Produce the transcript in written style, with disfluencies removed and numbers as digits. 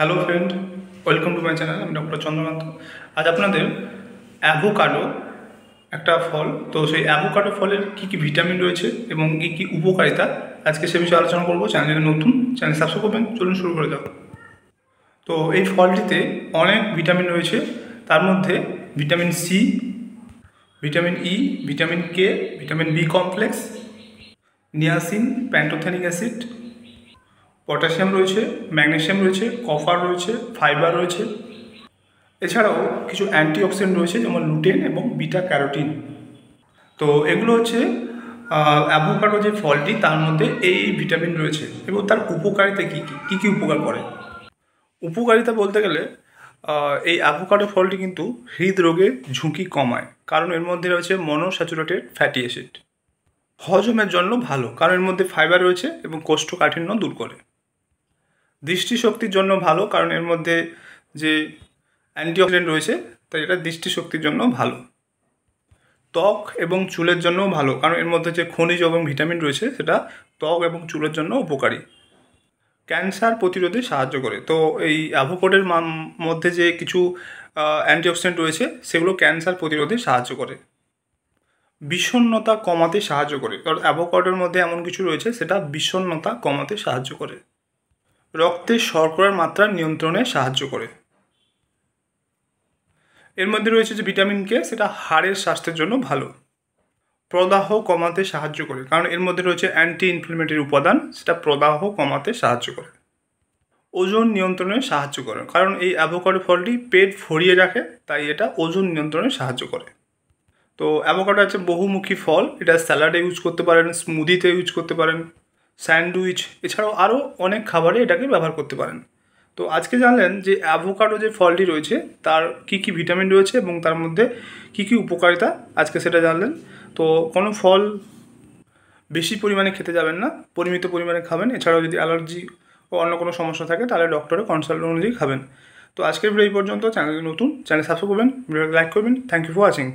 Hello friend, welcome to my channel. আমি doctor Chandrakant. আজ আপনাদের অ্যাভোকাডো একটা ফল, তো সেই অ্যাভোকাডো ফলের কী কী ভিটামিন রয়েছে এবং কী কী উপকারিতা আজকে সে বিষয়ে আলোচনা করবো। চ্যানেল নতুন, চ্যানেল সাবস্ক্রাইব করবেন। চলুন শুরু করে দাও। তো এই ফলটিতে অনেক ভিটামিন রয়েছে, তার মধ্যে vitamin C, vitamin E, vitamin K, vitamin B complex, niacin, pantothenic acid, potassium রয়েছে, ম্যাগনেসিয়াম রয়েছে, কপার রয়েছে, ফাইবার রয়েছে। এছাড়াও কিছু অ্যান্টিঅক্সিডেন্ট রয়েছে যেমন লুটেন এবং বিটা ক্যারোটিন। তো এগুলো হচ্ছে অ্যাভোকাডো যে ফলটি, তার মধ্যে এই ভিটামিন রয়েছে এবং তার উপকারিতা কী কী কী কী উপকার করে। উপকারিতা বলতে গেলে এই অ্যাভোকাডো ফলটি কিন্তু হৃদরোগের ঝুঁকি কমায়, কারণ এর মধ্যে রয়েছে মনোস্যাচুরেটেড ফ্যাটি অ্যাসিড। হজমের জন্য ভালো, কারণ এর মধ্যে ফাইবার রয়েছে এবং কোষ্ঠকাঠিন্য দূর করে। দৃষ্টিশক্তির জন্য ভালো, কারণ এর মধ্যে যে অ্যান্টিঅক্সিডেন্ট রয়েছে, তাই এটা দৃষ্টিশক্তির জন্য ভালো। ত্বক এবং চুলের জন্যও ভালো, কারণ এর মধ্যে যে খনিজ এবং ভিটামিন রয়েছে সেটা ত্বক এবং চুলের জন্য উপকারী। ক্যান্সার প্রতিরোধে সাহায্য করে। তো এই অ্যাভোকাডোর মধ্যে যে কিছু অ্যান্টিঅক্সিডেন্ট রয়েছে সেগুলো ক্যান্সার প্রতিরোধে সাহায্য করে। বিষণ্ণতা কমাতে সাহায্য করে, কারণ অ্যাভোকাডোর মধ্যে এমন কিছু রয়েছে সেটা বিষণ্ণতা কমাতে সাহায্য করে। রক্তে শর্করার মাত্রা নিয়ন্ত্রণে সাহায্য করে। এর মধ্যে রয়েছে যে ভিটামিন কে, সেটা হাড়ের স্বাস্থ্যের জন্য ভালো। প্রদাহ কমাতে সাহায্য করে, কারণ এর মধ্যে রয়েছে অ্যান্টি ইনফ্লেমেটরি উপাদান, সেটা প্রদাহ কমাতে সাহায্য করে। ওজন নিয়ন্ত্রণে সাহায্য করে, কারণ এই অ্যাভোকাডো ফলটি পেট ভরিয়ে রাখে, তাই এটা ওজন নিয়ন্ত্রণে সাহায্য করে। তো অ্যাভোকাডো হচ্ছে বহুমুখী ফল, এটা স্যালাডে ইউজ করতে পারেন, স্মুদিতে ইউজ করতে পারেন, স্যান্ডউইচ, এছাড়াও আরও অনেক খাবারে এটাকে ব্যবহার করতে পারেন। তো আজকে জানলেন যে অ্যাভোকাডো যে ফলটি রয়েছে তার কী কী ভিটামিন রয়েছে এবং তার মধ্যে কী কী উপকারিতা, আজকে সেটা জানলেন। তো কোনো ফল বেশি পরিমাণে খেতে যাবেন না, পরিমিত পরিমাণে খাবেন। এছাড়াও যদি অ্যালার্জি ও অন্য কোনো সমস্যা থাকে তাহলে ডক্টরের কনসাল্ট অনুযায়ী খাবেন। তো আজকের ভিডিও এই পর্যন্ত। চ্যানেল নতুন, চ্যানেল সাবস্ক্রাইব করবেন, ভিডিওটা লাইক করবেন। Thank you for watching.